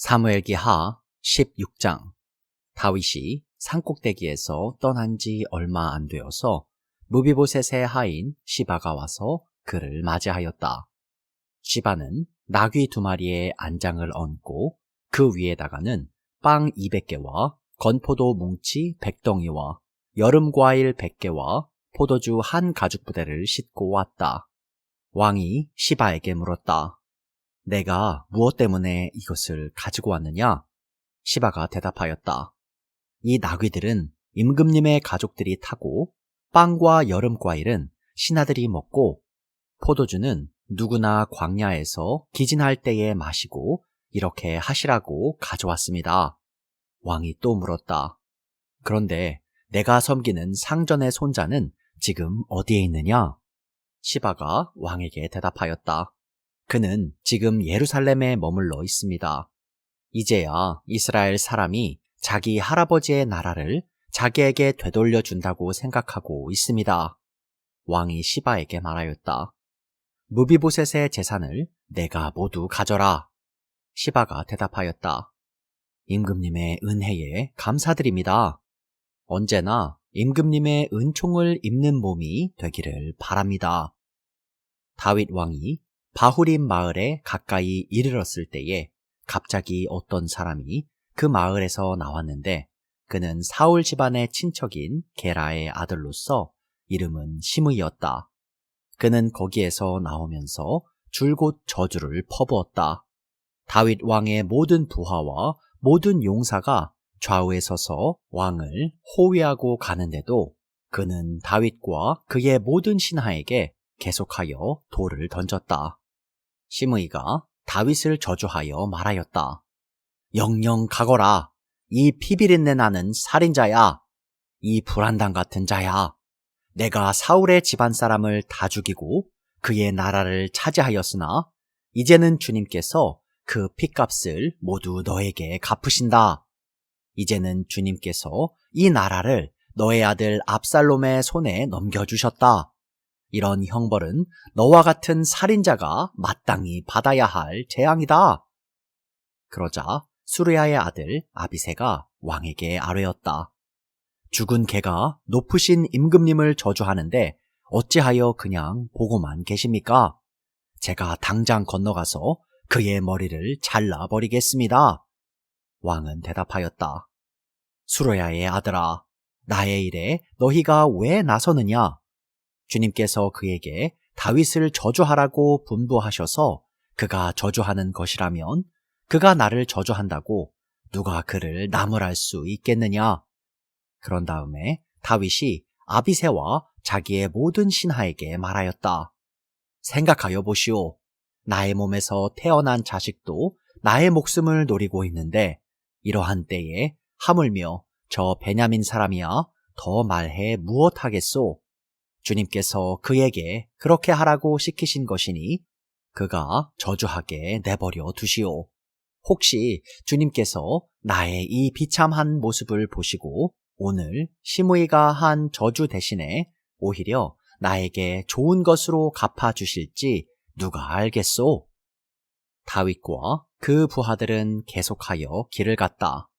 사무엘기하 16장. 다윗이 산꼭대기에서 떠난 지 얼마 안 되어서 무비보셋의 하인 시바가 와서 그를 맞이하였다. 시바는 나귀 2마리에 안장을 얹고 그 위에다가는 빵 200개와 건포도 뭉치 100덩이와 여름과일 100개와 포도주 1가죽부대를 싣고 왔다. 왕이 시바에게 물었다. 내가 무엇 때문에 이것을 가지고 왔느냐? 시바가 대답하였다. 이 나귀들은 임금님의 가족들이 타고 빵과 여름과일은 신하들이 먹고 포도주는 누구나 광야에서 기진할 때에 마시고 이렇게 하시라고 가져왔습니다. 왕이 또 물었다. 그런데 내가 섬기는 상전의 손자는 지금 어디에 있느냐? 시바가 왕에게 대답하였다. 그는 지금 예루살렘에 머물러 있습니다. 이제야 이스라엘 사람이 자기 할아버지의 나라를 자기에게 되돌려 준다고 생각하고 있습니다. 왕이 시바에게 말하였다. 무비보셋의 재산을 내가 모두 가져라. 시바가 대답하였다. 임금님의 은혜에 감사드립니다. 언제나 임금님의 은총을 입는 몸이 되기를 바랍니다. 다윗 왕이 바후림 마을에 가까이 이르렀을 때에 갑자기 어떤 사람이 그 마을에서 나왔는데 그는 사울 집안의 친척인 게라의 아들로서 이름은 시므이였다. 그는 거기에서 나오면서 줄곧 저주를 퍼부었다. 다윗 왕의 모든 부하와 모든 용사가 좌우에 서서 왕을 호위하고 가는데도 그는 다윗과 그의 모든 신하에게 계속하여 돌을 던졌다. 시므이가 다윗을 저주하여 말하였다. 영영 가거라. 이 피비린내 나는 살인자야. 이 불안당 같은 자야. 내가 사울의 집안 사람을 다 죽이고 그의 나라를 차지하였으나 이제는 주님께서 그 핏값을 모두 너에게 갚으신다. 이제는 주님께서 이 나라를 너의 아들 압살롬의 손에 넘겨주셨다. 이런 형벌은 너와 같은 살인자가 마땅히 받아야 할 재앙이다. 그러자 수르야의 아들 아비새가 왕에게 아뢰었다. 죽은 개가 높으신 임금님을 저주하는데 어찌하여 그냥 보고만 계십니까? 제가 당장 건너가서 그의 머리를 잘라버리겠습니다. 왕은 대답하였다. 수르야의 아들아, 나의 일에 너희가 왜 나서느냐? 주님께서 그에게 다윗을 저주하라고 분부하셔서 그가 저주하는 것이라면 그가 나를 저주한다고 누가 그를 나무랄 수 있겠느냐? 그런 다음에 다윗이 아비새와 자기의 모든 신하에게 말하였다. 생각하여 보시오. 나의 몸에서 태어난 자식도 나의 목숨을 노리고 있는데 이러한 때에 하물며 저 베냐민 사람이야 더 말해 무엇하겠소? 주님께서 그에게 그렇게 하라고 시키신 것이니 그가 저주하게 내버려 두시오. 혹시 주님께서 나의 이 비참한 모습을 보시고 오늘 시므이가 한 저주 대신에 오히려 나에게 좋은 것으로 갚아주실지 누가 알겠소? 다윗과 그 부하들은 계속하여 길을 갔다.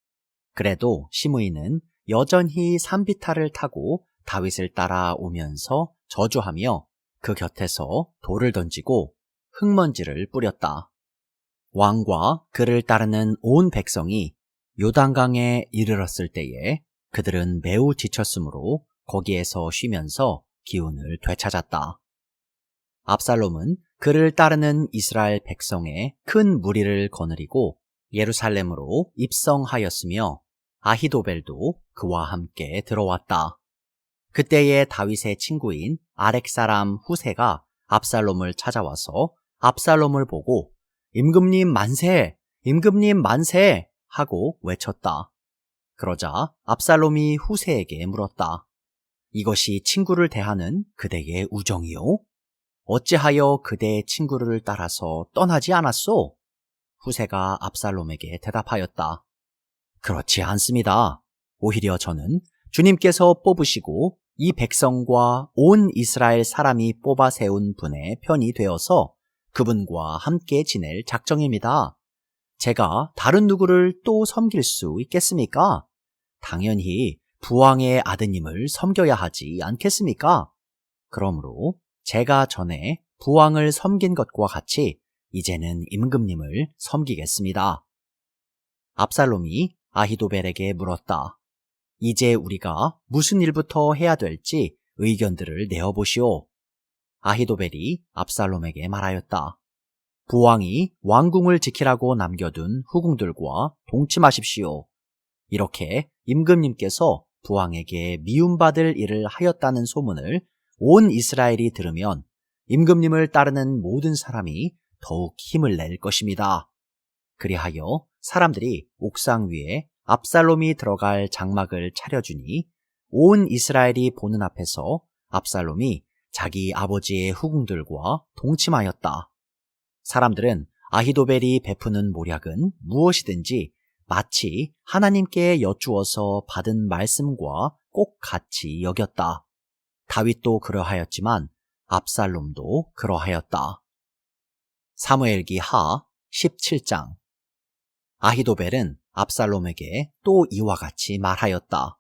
그래도 시므이는 여전히 산비탈을 타고 다윗을 따라오면서 저주하며 그 곁에서 돌을 던지고 흙먼지를 뿌렸다. 왕과 그를 따르는 온 백성이 요단강에 이르렀을 때에 그들은 매우 지쳤으므로 거기에서 쉬면서 기운을 되찾았다. 압살롬은 그를 따르는 이스라엘 백성의 큰 무리를 거느리고 예루살렘으로 입성하였으며 아히도벨도 그와 함께 들어왔다. 그때에 다윗의 친구인 아렉 사람 후세가 압살롬을 찾아와서 압살롬을 보고 임금님 만세! 임금님 만세! 하고 외쳤다. 그러자 압살롬이 후세에게 물었다. 이것이 친구를 대하는 그대의 우정이요? 어찌하여 그대의 친구를 따라서 떠나지 않았소? 후세가 압살롬에게 대답하였다. 그렇지 않습니다. 오히려 저는 주님께서 뽑으시고 이 백성과 온 이스라엘 사람이 뽑아 세운 분의 편이 되어서 그분과 함께 지낼 작정입니다. 제가 다른 누구를 또 섬길 수 있겠습니까? 당연히 부왕의 아드님을 섬겨야 하지 않겠습니까? 그러므로 제가 전에 부왕을 섬긴 것과 같이 이제는 임금님을 섬기겠습니다. 압살롬이 아히도벨에게 물었다. 이제 우리가 무슨 일부터 해야 될지 의견들을 내어보시오. 아히도벨이 압살롬에게 말하였다. 부왕이 왕궁을 지키라고 남겨둔 후궁들과 동침하십시오. 이렇게 임금님께서 부왕에게 미움받을 일을 하였다는 소문을 온 이스라엘이 들으면 임금님을 따르는 모든 사람이 더욱 힘을 낼 것입니다. 그리하여 사람들이 옥상 위에 압살롬이 들어갈 장막을 차려주니 온 이스라엘이 보는 앞에서 압살롬이 자기 아버지의 후궁들과 동침하였다. 사람들은 아히도벨이 베푸는 모략은 무엇이든지 마치 하나님께 여쭈어서 받은 말씀과 꼭 같이 여겼다. 다윗도 그러하였지만 압살롬도 그러하였다. 사무엘기 하 17장. 아히도벨은 압살롬에게 또 이와 같이 말하였다.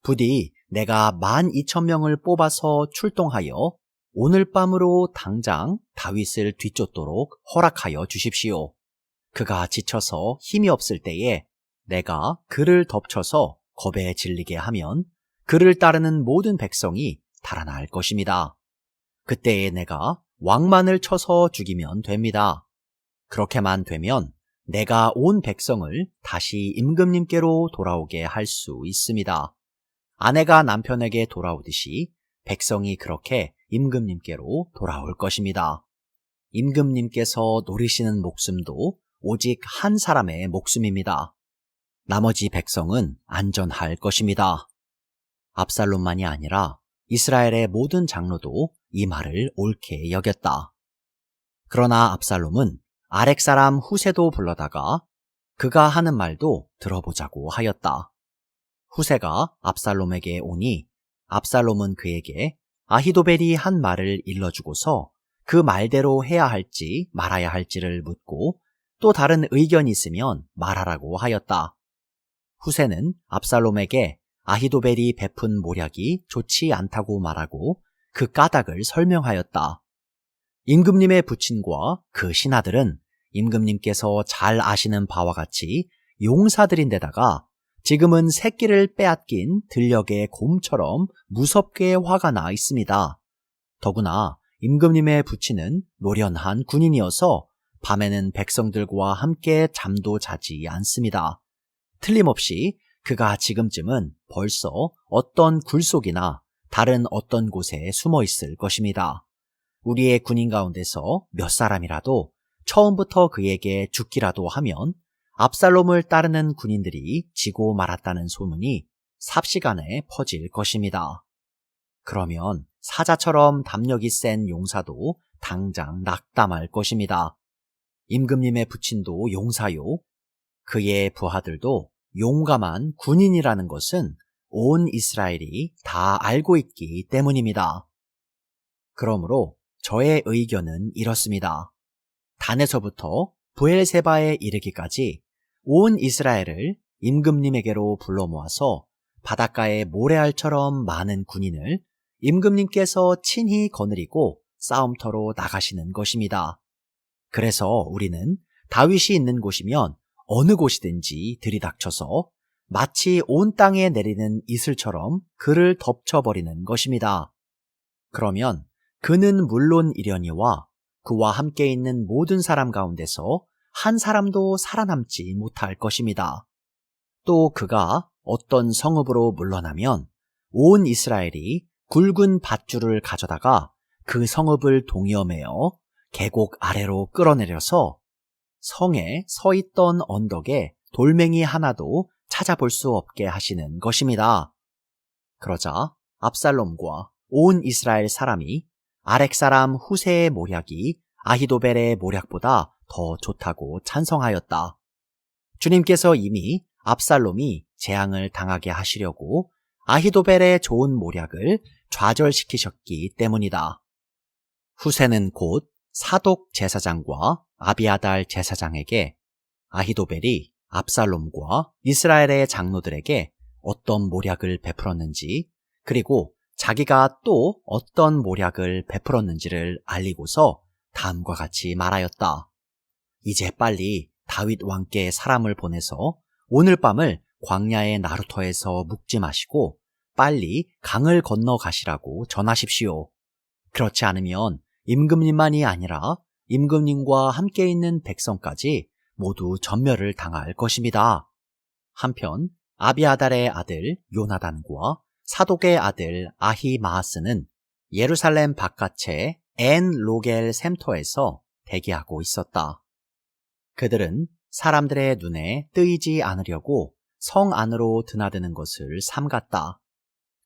부디 내가 12,000명을 뽑아서 출동하여 오늘 밤으로 당장 다윗을 뒤쫓도록 허락하여 주십시오. 그가 지쳐서 힘이 없을 때에 내가 그를 덮쳐서 겁에 질리게 하면 그를 따르는 모든 백성이 달아날 것입니다. 그때에 내가 왕만을 쳐서 죽이면 됩니다. 그렇게만 되면 내가 온 백성을 다시 임금님께로 돌아오게 할 수 있습니다. 아내가 남편에게 돌아오듯이 백성이 그렇게 임금님께로 돌아올 것입니다. 임금님께서 노리시는 목숨도 오직 한 사람의 목숨입니다. 나머지 백성은 안전할 것입니다. 압살롬만이 아니라 이스라엘의 모든 장로도 이 말을 옳게 여겼다. 그러나 압살롬은 아렉 사람 후세도 불러다가 그가 하는 말도 들어보자고 하였다. 후세가 압살롬에게 오니 압살롬은 그에게 아히도벨이 한 말을 일러주고서 그 말대로 해야 할지 말아야 할지를 묻고 또 다른 의견이 있으면 말하라고 하였다. 후세는 압살롬에게 아히도벨이 베푼 모략이 좋지 않다고 말하고 그 까닭을 설명하였다. 임금님의 부친과 그 신하들은 임금님께서 잘 아시는 바와 같이 용사들인데다가 지금은 새끼를 빼앗긴 들녘의 곰처럼 무섭게 화가 나 있습니다. 더구나 임금님의 부친은 노련한 군인이어서 밤에는 백성들과 함께 잠도 자지 않습니다. 틀림없이 그가 지금쯤은 벌써 어떤 굴속이나 다른 어떤 곳에 숨어 있을 것입니다. 우리의 군인 가운데서 몇 사람이라도 처음부터 그에게 죽기라도 하면 압살롬을 따르는 군인들이 지고 말았다는 소문이 삽시간에 퍼질 것입니다. 그러면 사자처럼 담력이 센 용사도 당장 낙담할 것입니다. 임금님의 부친도 용사요. 그의 부하들도 용감한 군인이라는 것은 온 이스라엘이 다 알고 있기 때문입니다. 그러므로 저의 의견은 이렇습니다. 단에서부터 브엘세바에 이르기까지 온 이스라엘을 임금님에게로 불러 모아서 바닷가의 모래알처럼 많은 군인을 임금님께서 친히 거느리고 싸움터로 나가시는 것입니다. 그래서 우리는 다윗이 있는 곳이면 어느 곳이든지 들이닥쳐서 마치 온 땅에 내리는 이슬처럼 그를 덮쳐버리는 것입니다. 그러면 그는 물론이려니와 그와 함께 있는 모든 사람 가운데서 한 사람도 살아남지 못할 것입니다. 또 그가 어떤 성읍으로 물러나면 온 이스라엘이 굵은 밧줄을 가져다가 그 성읍을 동여매어 계곡 아래로 끌어내려서 성에 서 있던 언덕에 돌멩이 하나도 찾아볼 수 없게 하시는 것입니다. 그러자 압살롬과 온 이스라엘 사람이 아렉 사람 후세의 모략이 아히도벨의 모략보다 더 좋다고 찬성하였다. 주님께서 이미 압살롬이 재앙을 당하게 하시려고 아히도벨의 좋은 모략을 좌절시키셨기 때문이다. 후세는 곧 사독 제사장과 아비아달 제사장에게 아히도벨이 압살롬과 이스라엘의 장로들에게 어떤 모략을 베풀었는지, 그리고 자기가 또 어떤 모략을 베풀었는지를 알리고서 다음과 같이 말하였다. 이제 빨리 다윗 왕께 사람을 보내서 오늘 밤을 광야의 나루터에서 묵지 마시고 빨리 강을 건너 가시라고 전하십시오. 그렇지 않으면 임금님만이 아니라 임금님과 함께 있는 백성까지 모두 전멸을 당할 것입니다. 한편 아비아달의 아들 요나단과 사독의 아들 아히마아스는 예루살렘 바깥의 엔 로겔 샘터에서 대기하고 있었다. 그들은 사람들의 눈에 뜨이지 않으려고 성 안으로 드나드는 것을 삼갔다.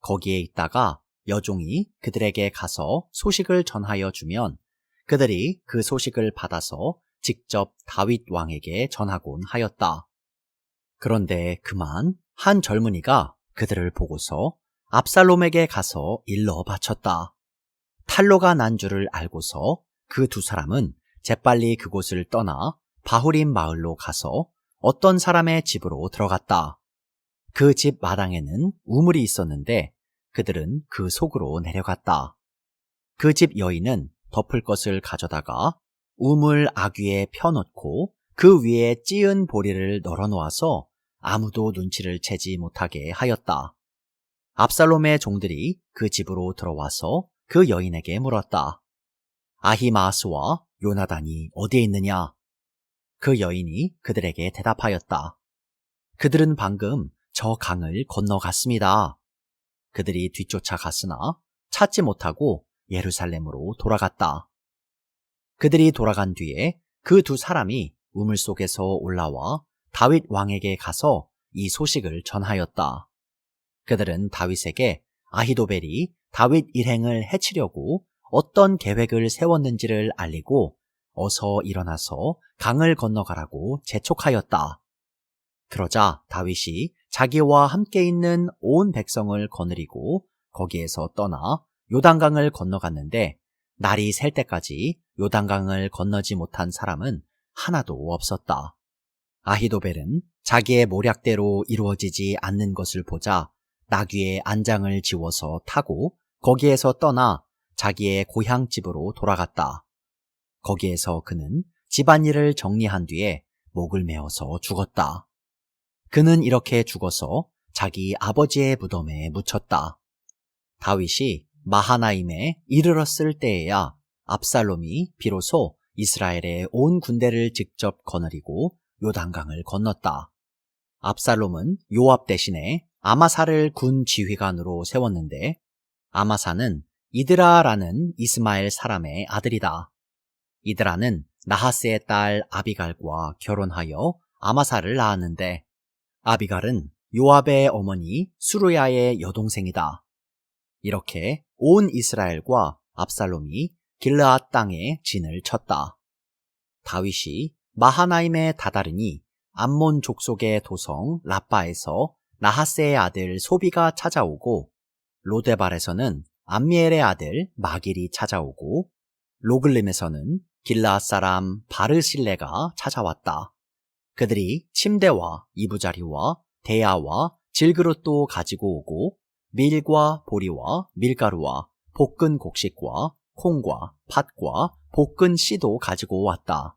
거기에 있다가 여종이 그들에게 가서 소식을 전하여 주면 그들이 그 소식을 받아서 직접 다윗 왕에게 전하곤 하였다. 그런데 그만 한 젊은이가 그들을 보고서 압살롬에게 가서 일러 바쳤다. 탈로가 난 줄을 알고서 그 두 사람은 재빨리 그곳을 떠나 바후림 마을로 가서 어떤 사람의 집으로 들어갔다. 그 집 마당에는 우물이 있었는데 그들은 그 속으로 내려갔다. 그 집 여인은 덮을 것을 가져다가 우물 아귀에 펴놓고 그 위에 찌은 보리를 널어놓아서 아무도 눈치를 채지 못하게 하였다. 압살롬의 종들이 그 집으로 들어와서 그 여인에게 물었다. 아히마아스와 요나단이 어디에 있느냐? 그 여인이 그들에게 대답하였다. 그들은 방금 저 강을 건너갔습니다. 그들이 뒤쫓아 갔으나 찾지 못하고 예루살렘으로 돌아갔다. 그들이 돌아간 뒤에 그 두 사람이 우물 속에서 올라와 다윗 왕에게 가서 이 소식을 전하였다. 그들은 다윗에게 아히도벨이 다윗 일행을 해치려고 어떤 계획을 세웠는지를 알리고 어서 일어나서 강을 건너가라고 재촉하였다. 그러자 다윗이 자기와 함께 있는 온 백성을 거느리고 거기에서 떠나 요단강을 건너갔는데 날이 셀 때까지 요단강을 건너지 못한 사람은 하나도 없었다. 아히도벨은 자기의 모략대로 이루어지지 않는 것을 보자 나귀에 안장을 지워서 타고 거기에서 떠나 자기의 고향집으로 돌아갔다. 거기에서 그는 집안일을 정리한 뒤에 목을 메어서 죽었다. 그는 이렇게 죽어서 자기 아버지의 무덤에 묻혔다. 다윗이 마하나임에 이르렀을 때에야 압살롬이 비로소 이스라엘의 온 군대를 직접 거느리고 요단강을 건넜다. 압살롬은 요압 대신에 아마사를 군 지휘관으로 세웠는데 아마사는 이드라라는 이스마엘 사람의 아들이다. 이드라는 나하스의 딸 아비갈과 결혼하여 아마사를 낳았는데 아비갈은 요압의 어머니 수르야의 여동생이다. 이렇게 온 이스라엘과 압살롬이 길르앗 땅에 진을 쳤다. 다윗이 마하나임에 다다르니 암몬 족속의 도성 라빠에서 나하스의 아들 소비가 찾아오고 로데발에서는 암미엘의 아들 마길이 찾아오고 로글림에서는 길르앗 사람 바르실레가 찾아왔다. 그들이 침대와 이부자리와 대야와 질그릇도 가지고 오고 밀과 보리와 밀가루와 볶은 곡식과 콩과 팥과 볶은 씨도 가지고 왔다.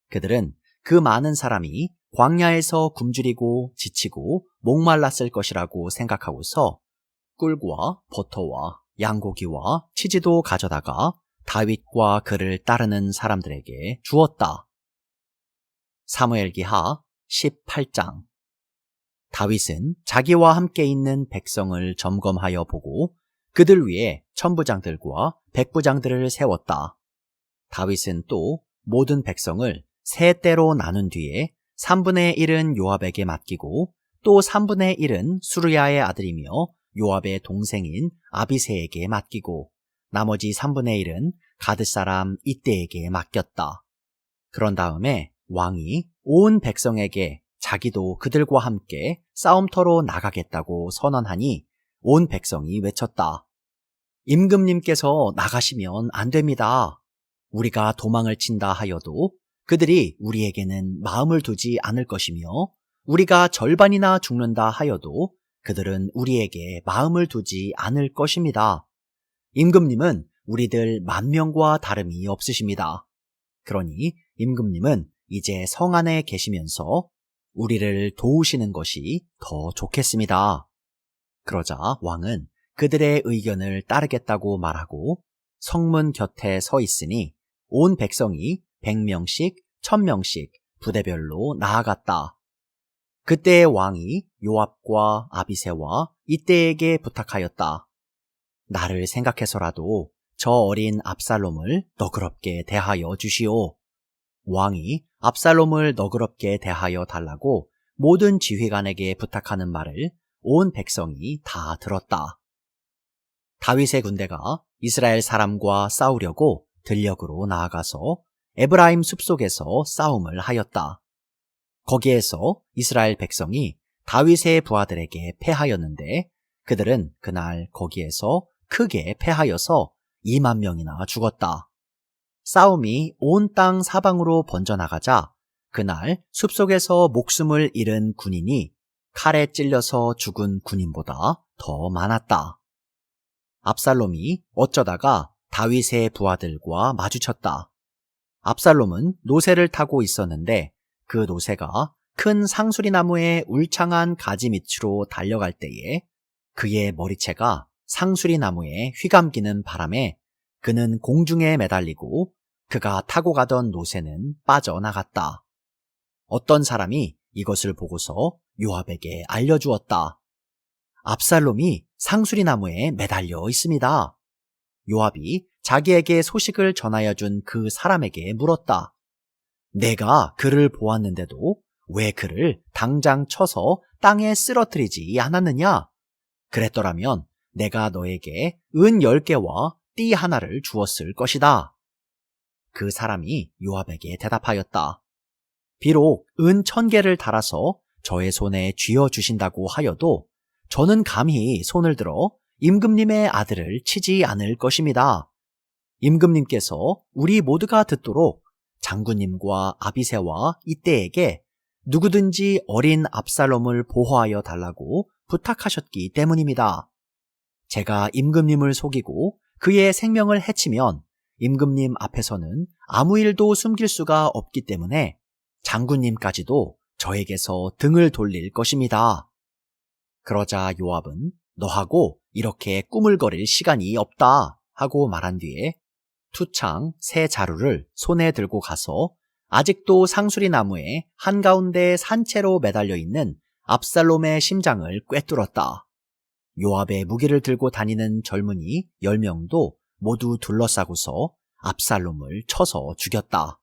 그들은 그 많은 사람이 광야에서 굶주리고 지치고 목말랐을 것이라고 생각하고서 꿀과 버터와 양고기와 치즈도 가져다가 다윗과 그를 따르는 사람들에게 주었다. 사무엘기하 18장. 다윗은 자기와 함께 있는 백성을 점검하여 보고 그들 위에 천부장들과 백부장들을 세웠다. 다윗은 또 모든 백성을 세 때로 나눈 뒤에 3분의 1은 요압에게 맡기고 또 3분의 1은 수르야의 아들이며 요압의 동생인 아비새에게 맡기고 나머지 3분의 1은 가드 사람 이때에게 맡겼다. 그런 다음에 왕이 온 백성에게 자기도 그들과 함께 싸움터로 나가겠다고 선언하니 온 백성이 외쳤다. 임금님께서 나가시면 안 됩니다. 우리가 도망을 친다 하여도 그들이 우리에게는 마음을 두지 않을 것이며 우리가 절반이나 죽는다 하여도 그들은 우리에게 마음을 두지 않을 것입니다. 임금님은 우리들 10,000명과 다름이 없으십니다. 그러니 임금님은 이제 성 안에 계시면서 우리를 도우시는 것이 더 좋겠습니다. 그러자 왕은 그들의 의견을 따르겠다고 말하고 성문 곁에 서 있으니 온 백성이 100명씩 1000명씩 부대별로 나아갔다. 그때 왕이 요압과 아비새와 이때에게 부탁하였다. 나를 생각해서라도 저 어린 압살롬을 너그럽게 대하여 주시오. 왕이 압살롬을 너그럽게 대하여 달라고 모든 지휘관에게 부탁하는 말을 온 백성이 다 들었다. 다윗의 군대가 이스라엘 사람과 싸우려고 들녘으로 나아가서 에브라임 숲속에서 싸움을 하였다. 거기에서 이스라엘 백성이 다윗의 부하들에게 패하였는데 그들은 그날 거기에서 크게 패하여서 20,000명이나 죽었다. 싸움이 온 땅 사방으로 번져나가자 그날 숲속에서 목숨을 잃은 군인이 칼에 찔려서 죽은 군인보다 더 많았다. 압살롬이 어쩌다가 다윗의 부하들과 마주쳤다. 압살롬은 노새를 타고 있었는데 그 노새가 큰 상수리나무의 울창한 가지 밑으로 달려갈 때에 그의 머리채가 상수리나무에 휘감기는 바람에 그는 공중에 매달리고 그가 타고 가던 노새는 빠져나갔다. 어떤 사람이 이것을 보고서 요압에게 알려주었다. 압살롬이 상수리나무에 매달려 있습니다. 요압이 자기에게 소식을 전하여 준 그 사람에게 물었다. 내가 그를 보았는데도 왜 그를 당장 쳐서 땅에 쓰러뜨리지 않았느냐? 그랬더라면 내가 너에게 은 10개와 띠 하나를 주었을 것이다. 그 사람이 요압에게 대답하였다. 비록 은 1,000개를 달아서 저의 손에 쥐어 주신다고 하여도 저는 감히 손을 들어 임금님의 아들을 치지 않을 것입니다. 임금님께서 우리 모두가 듣도록 장군님과 아비새와 이때에게 누구든지 어린 압살롬을 보호하여 달라고 부탁하셨기 때문입니다. 제가 임금님을 속이고 그의 생명을 해치면 임금님 앞에서는 아무 일도 숨길 수가 없기 때문에 장군님까지도 저에게서 등을 돌릴 것입니다. 그러자 요압은 너하고 이렇게 꾸물거릴 시간이 없다 하고 말한 뒤에 투창 새 자루를 손에 들고 가서 아직도 상수리나무에 한가운데 산채로 매달려 있는 압살롬의 심장을 꿰뚫었다. 요압의 무기를 들고 다니는 젊은이 10명도 모두 둘러싸고서 압살롬을 쳐서 죽였다.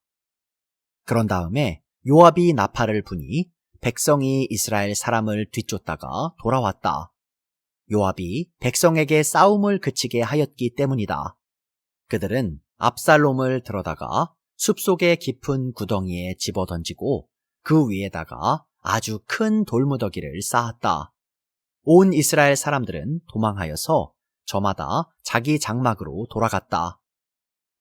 그런 다음에 요압이 나팔을 부니 백성이 이스라엘 사람을 뒤쫓다가 돌아왔다. 요압이 백성에게 싸움을 그치게 하였기 때문이다. 그들은 압살롬을 들어다가 숲속의 깊은 구덩이에 집어던지고 그 위에다가 아주 큰 돌무더기를 쌓았다. 온 이스라엘 사람들은 도망하여서 저마다 자기 장막으로 돌아갔다.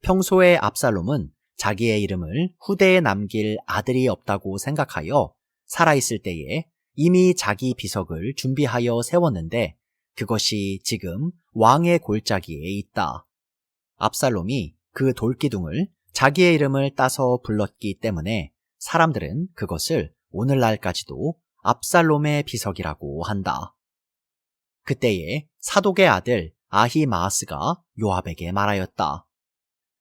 평소에 압살롬은 자기의 이름을 후대에 남길 아들이 없다고 생각하여 살아있을 때에 이미 자기 비석을 준비하여 세웠는데 그것이 지금 왕의 골짜기에 있다. 압살롬이 그 돌기둥을 자기의 이름을 따서 불렀기 때문에 사람들은 그것을 오늘날까지도 압살롬의 비석이라고 한다. 그때에 사독의 아들 아히마아스가 요압에게 말하였다.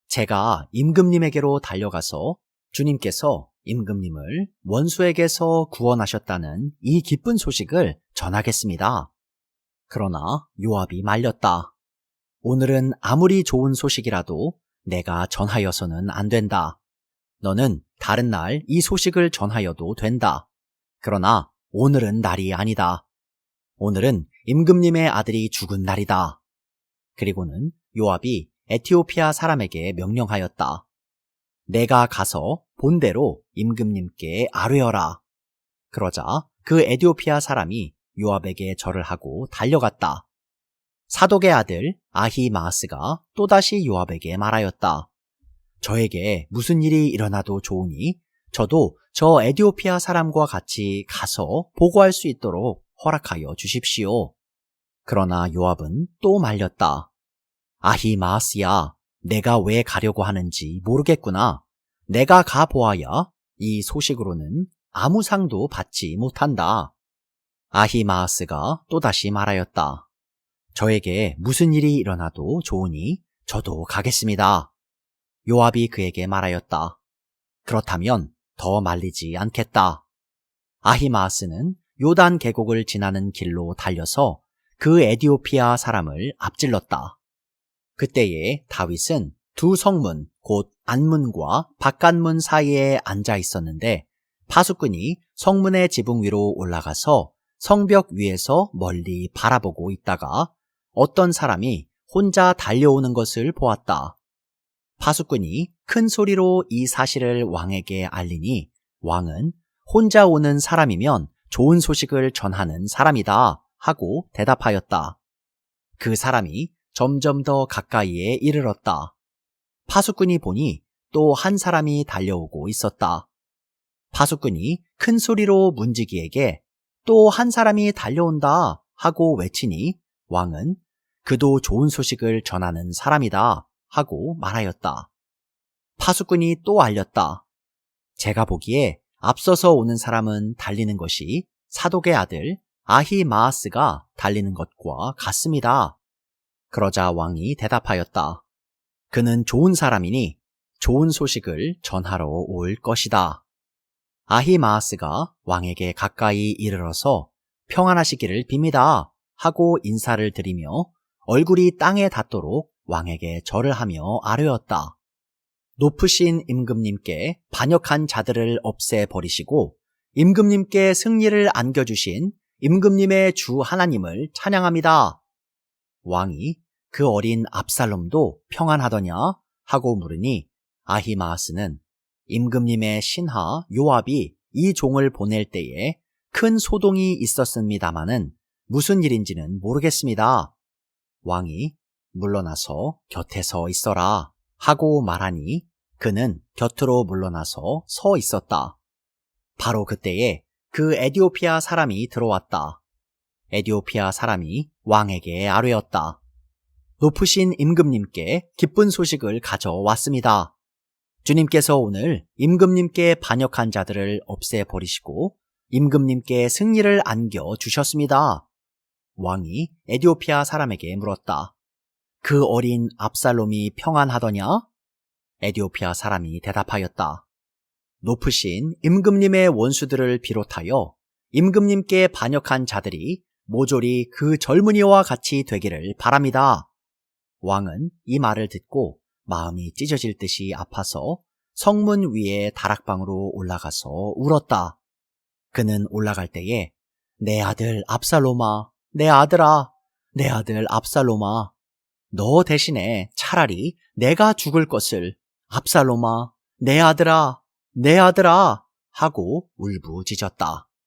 제가 임금님에게로 달려가서 주님께서 임금님을 원수에게서 구원하셨다는 이 기쁜 소식을 전하겠습니다. 그러나 요압이 말렸다. 오늘은 아무리 좋은 소식이라도 내가 전하여서는 안 된다. 너는 다른 날 이 소식을 전하여도 된다. 그러나 오늘은 날이 아니다. 오늘은 임금님의 아들이 죽은 날이다. 그리고는 요압이 에티오피아 사람에게 명령하였다. 내가 가서 본대로 임금님께 아뢰어라. 그러자 그 에티오피아 사람이 요압에게 절을 하고 달려갔다. 사독의 아들 아히마아스가 또다시 요압에게 말하였다. 저에게 무슨 일이 일어나도 좋으니 저도 저 에디오피아 사람과 같이 가서 보고할 수 있도록 허락하여 주십시오. 그러나 요압은 또 말렸다. 아히마아스야, 내가 왜 가려고 하는지 모르겠구나. 내가 가보아야 이 소식으로는 아무 상도 받지 못한다. 아히마아스가 또다시 말하였다. 저에게 무슨 일이 일어나도 좋으니 저도 가겠습니다. 요압이 그에게 말하였다. 그렇다면 더 말리지 않겠다. 아히마아스는 요단 계곡을 지나는 길로 달려서 그 에디오피아 사람을 앞질렀다. 그때에 다윗은 두 성문, 곧 안문과 바깥문 사이에 앉아 있었는데 파수꾼이 성문의 지붕 위로 올라가서 성벽 위에서 멀리 바라보고 있다가 어떤 사람이 혼자 달려오는 것을 보았다. 파수꾼이 큰 소리로 이 사실을 왕에게 알리니 왕은 혼자 오는 사람이면 좋은 소식을 전하는 사람이다 하고 대답하였다. 그 사람이 점점 더 가까이에 이르렀다. 파수꾼이 보니 또 한 사람이 달려오고 있었다. 파수꾼이 큰 소리로 문지기에게 또 한 사람이 달려온다 하고 외치니 왕은 그도 좋은 소식을 전하는 사람이다 하고 말하였다. 파수꾼이 또 알렸다. 제가 보기에 앞서서 오는 사람은 달리는 것이 사독의 아들 아히마아스가 달리는 것과 같습니다. 그러자 왕이 대답하였다. 그는 좋은 사람이니 좋은 소식을 전하러 올 것이다. 아히마아스가 왕에게 가까이 이르러서 평안하시기를 빕니다 하고 인사를 드리며 얼굴이 땅에 닿도록 왕에게 절을 하며 아뢰었다. 높으신 임금님께 반역한 자들을 없애버리시고 임금님께 승리를 안겨주신 임금님의 주 하나님을 찬양합니다. 왕이 그 어린 압살롬도 평안하더냐 하고 물으니 아히마아스는 임금님의 신하 요압이 이 종을 보낼 때에 큰 소동이 있었습니다마는 무슨 일인지는 모르겠습니다. 왕이 물러나서 곁에 서 있어라 하고 말하니 그는 곁으로 물러나서 서 있었다. 바로 그때에 그 에디오피아 사람이 들어왔다. 에디오피아 사람이 왕에게 아뢰었다. 높으신 임금님께 기쁜 소식을 가져왔습니다. 주님께서 오늘 임금님께 반역한 자들을 없애버리시고 임금님께 승리를 안겨주셨습니다. 왕이 에디오피아 사람에게 물었다. 그 어린 압살롬이 평안하더냐? 에디오피아 사람이 대답하였다. 높으신 임금님의 원수들을 비롯하여 임금님께 반역한 자들이 모조리 그 젊은이와 같이 되기를 바랍니다. 왕은 이 말을 듣고 마음이 찢어질 듯이 아파서 성문 위에 다락방으로 올라가서 울었다. 그는 올라갈 때에 내 아들 압살롬아, 내 아들아, 내 아들 압살롬아, 너 대신에 차라리 내가 죽을 것을 압살롬아, 내 아들아, 내 아들아 하고 울부짖었다.